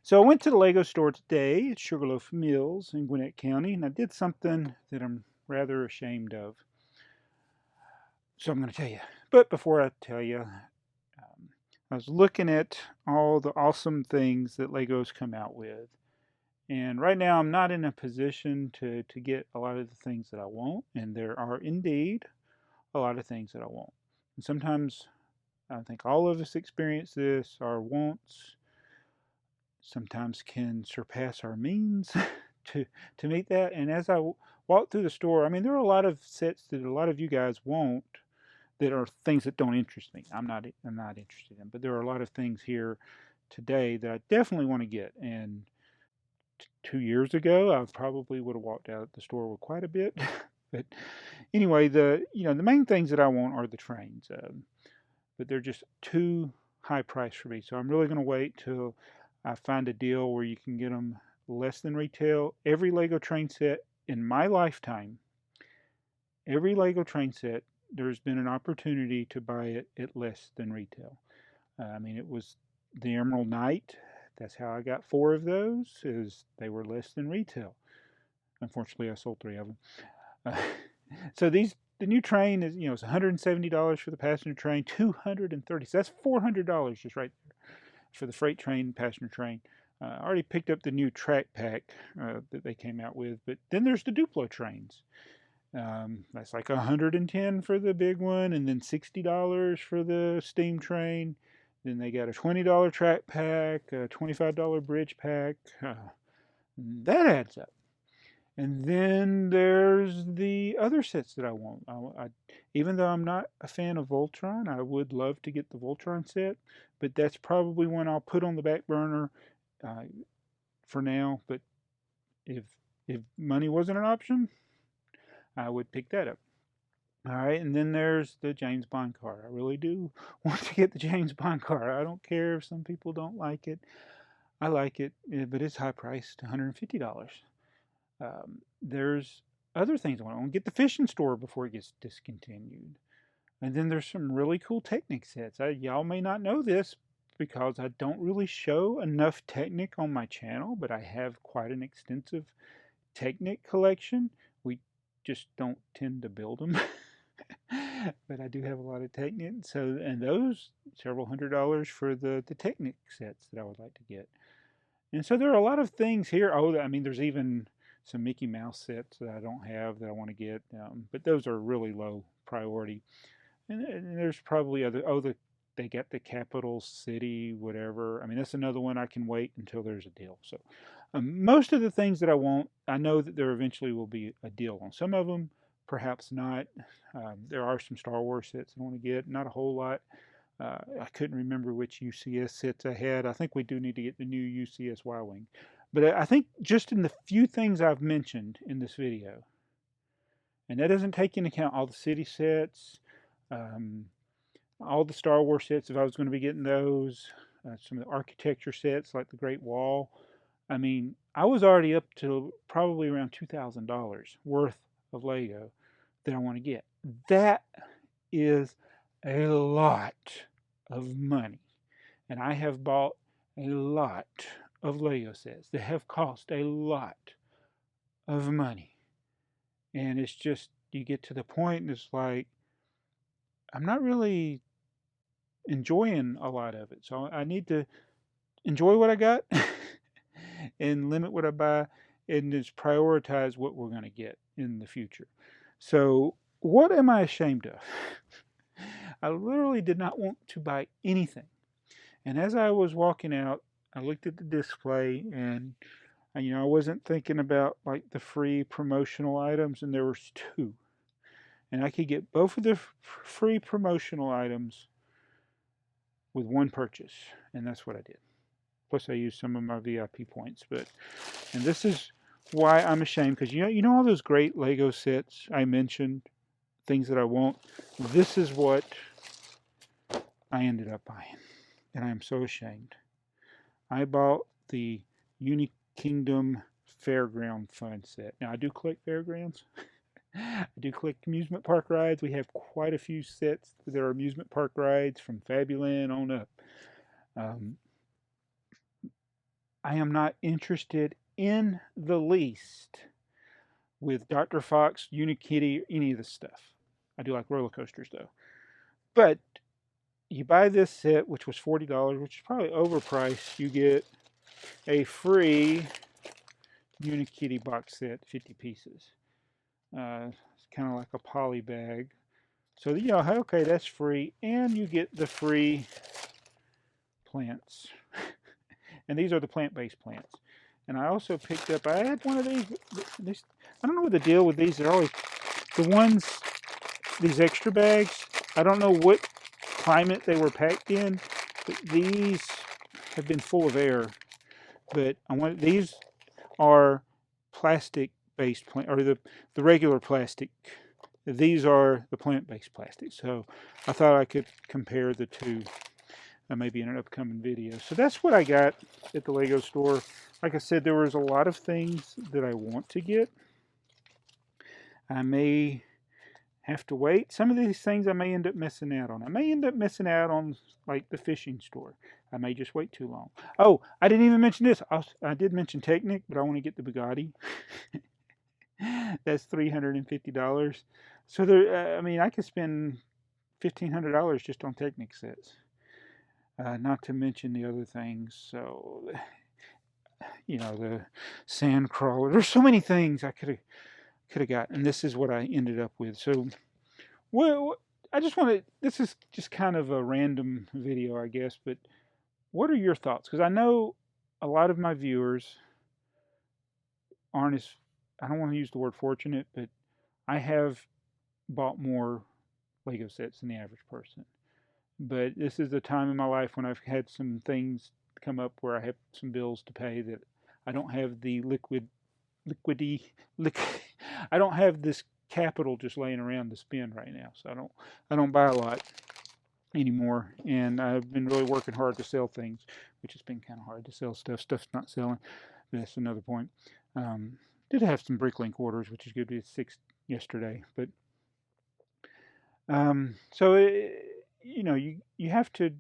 So I went to the Lego store today at Sugarloaf Mills in Gwinnett County, and I did something that I'm rather ashamed of. So I'm going to tell you. But before I tell you, I was looking at all the awesome things that Legos come out with. And right now I'm not in a position to get a lot of the things that I want, and there are indeed a lot of things that I want. And sometimes I think all of us experience this. Our wants sometimes can surpass our means to to meet that. And as I walked through the store, I mean, there are a lot of sets that a lot of you guys want that are things that don't interest me. I'm not interested in, but there are a lot of things here today that I definitely want to get. And 2 years ago, I probably would have walked out of the store with quite a bit. But anyway, the main things that I want are the trains, but they're just too high price for me. So I'm really going to wait till I find a deal where you can get them less than retail. Every Lego train set in my lifetime, every Lego train set, there's been an opportunity to buy it at less than retail. I mean, it was the Emerald Knight. That's how I got 4 of those, is they were less than retail. Unfortunately, I sold 3 of them. Uh, so the new train is, it's $170 for the passenger train, 230. So that's $400 just right there for the freight train, passenger train. I already picked up the new track pack that they came out with, but then there's the Duplo trains. That's like 110 for the big one, and then $60 for the steam train. Then they got a $20 track pack, a $25 bridge pack. That adds up. And then there's the other sets that I want. Even though I'm not a fan of Voltron, I would love to get the Voltron set, but that's probably one I'll put on the back burner uh, for now. But if if money wasn't an option, I would pick that up. All right, and then there's the James Bond car. I really do want to get the James Bond car. I don't care if some people don't like it. I like it, but it's high priced, $150. There's other things I want. I want to get the fishing store before it gets discontinued. And then there's some really cool Technic sets. Y'all may not know this because I don't really show enough Technic on my channel, but I have quite an extensive Technic collection. We just don't tend to build them. But I do have a lot of Technic. So, and those several $100s for the Technic sets that I would like to get. And so there are a lot of things here. Oh, I mean, there's even some Mickey Mouse sets that I don't have that I want to get, but those are really low priority. And there's probably other. Oh, they get the Capital City, whatever. I mean, that's another one I can wait until there's a deal. So most of the things that I want, I know that there eventually will be a deal on. Some of them, perhaps not. There are some Star Wars sets I want to get. Not a whole lot. I couldn't remember which UCS sets I had. I think we do need to get the new UCS Y-Wing. But I think just in the few things I've mentioned in this video, and that doesn't take into account all the city sets, um, all the Star Wars sets, if I was going to be getting those, some of the architecture sets like the Great Wall. I mean, I was already up to probably around $2,000 worth of Lego that I want to get. That is a lot of money. And I have bought a lot of Lego sets that have cost a lot of money. And it's just, you get to the point and it's like, I'm not really enjoying a lot of it. So I need to enjoy what I got and limit what I buy and just prioritize what we're going to get in the future. So, what am I ashamed of? I literally did not want to buy anything. And as I was walking out, I looked at the display and I wasn't thinking about like the free promotional items, and there was 2. And I could get both of the free promotional items with one purchase, and that's what I did. Plus I used some of my VIP points, and this is why I'm ashamed, because you know all those great Lego sets I mentioned, things that I want. This is what I ended up buying, and I am so ashamed. I bought the Uni Kingdom Fairground Fun set. Now I do collect fairgrounds. I do collect amusement park rides. We have quite a few sets that are amusement park rides from Fabuland on up. Um, I am not interested in the least with Dr. Fox, Unikitty, or any of this stuff. I do like roller coasters though. But you buy this set, which was $40, which is probably overpriced. You get a free Unikitty box set, 50 pieces. It's kind of like a poly bag. So, you know, okay, that's free. And you get the free plants. And these are the plant-based plants. And I also picked up, I had one of these, I don't know what the deal with these. They're always, the ones, these extra bags, I don't know what climate they were packed in, but these have been full of air. But these are plastic-based plant, or the regular plastic. These are the plant-based plastic. So I thought I could compare the two, maybe in an upcoming video. So that's what I got at the Lego store. Like I said, there was a lot of things that I want to get. I may have to wait. Some of these things I may end up missing out on. I may end up missing out on, like, the fishing store. I may just wait too long. Oh, I didn't even mention this. I did mention Technic, but I want to get the Bugatti. That's $350. So there, I mean, I could spend $1,500 just on Technic sets. Not to mention the other things. So, you know, the sand crawler. There's so many things I could have got, and this is what I ended up with. So, well, I just want to. This is just kind of a random video, I guess. But what are your thoughts? Because I know a lot of my viewers aren't as. I don't want to use the word fortunate, but I have bought more Lego sets than the average person. But this is the time in my life when I've had some things come up where I have some bills to pay that I don't have the I don't have this capital just laying around to spend right now. So I don't buy a lot anymore, and I've been really working hard to sell things, which has been kind of hard to sell stuff. Stuff's not selling. That's another point. Did have some Bricklink orders, which is good. It's 6 yesterday, but so you know, you have to,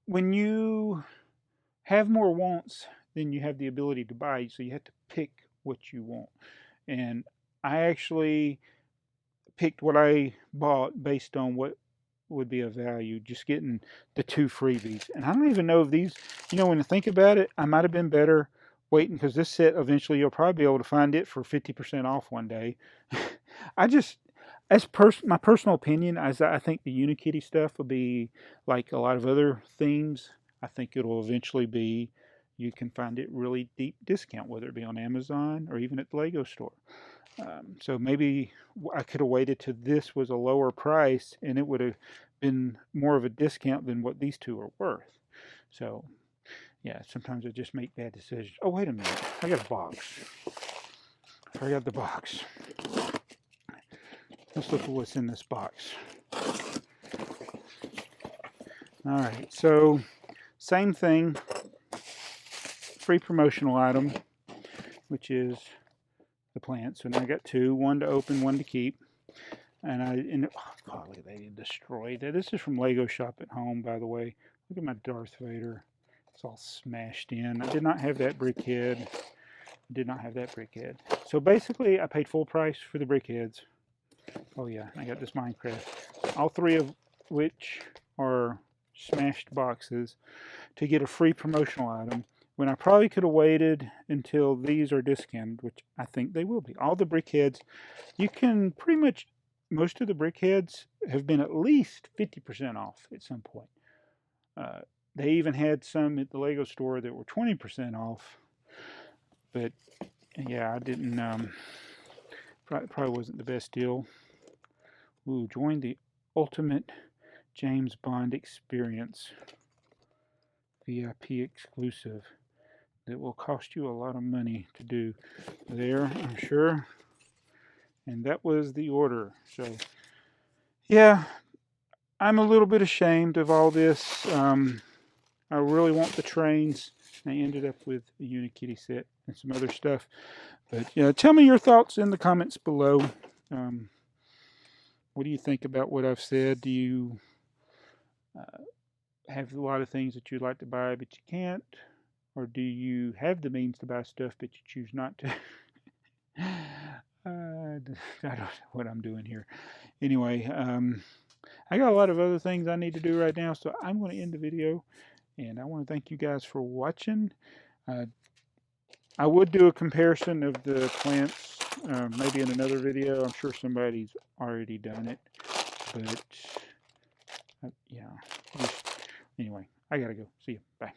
when you have more wants than you have the ability to buy, so you have to pick what you want. And I actually picked what I bought based on what would be of value, just getting the 2 freebies. And I don't even know if these, you know, when I think about it, I might have been better waiting, because this set, eventually you'll probably be able to find it for 50% off one day. I just, my personal opinion, as I think the Unikitty stuff will be like a lot of other themes. I think it'll eventually be, you can find it really deep discount, whether it be on Amazon or even at the Lego store. So maybe I could have waited till this was a lower price, and it would have been more of a discount than what these two are worth. So yeah, sometimes I just make bad decisions. Oh, wait a minute. I got a box. I forgot the box. Let's look at what's in this box. All right, so same thing. Free promotional item, which is the plants. So now I got 2, one to open, one to keep. And oh God, look at that, they destroyed it. This is from Lego Shop at Home, by the way. Look at my Darth Vader. It's all smashed in. I did not have that brick head. So basically, I paid full price for the brick heads. Oh yeah, I got this Minecraft. All 3 of which are smashed boxes to get a free promotional item, when I probably could have waited until these are discounted, which I think they will be. All the brick heads, you can pretty much, most of the brick heads have been at least 50% off at some point. They even had some at the Lego store that were 20% off. But yeah, I didn't, probably wasn't the best deal. Ooh, join the Ultimate James Bond Experience. VIP exclusive. That will cost you a lot of money to do there, I'm sure. And that was the order. So yeah, I'm a little bit ashamed of all this. I really want the trains. I ended up with a Unikitty set and some other stuff. But yeah, tell me your thoughts in the comments below. What do you think about what I've said? Do you have a lot of things that you'd like to buy but you can't? Or do you have the means to buy stuff but you choose not to? I don't know what I'm doing here. Anyway, I got a lot of other things I need to do right now, so I'm going to end the video. And I want to thank you guys for watching. I would do a comparison of the plants maybe in another video. I'm sure somebody's already done it. But, yeah. Anyway, I got to go. See you. Bye.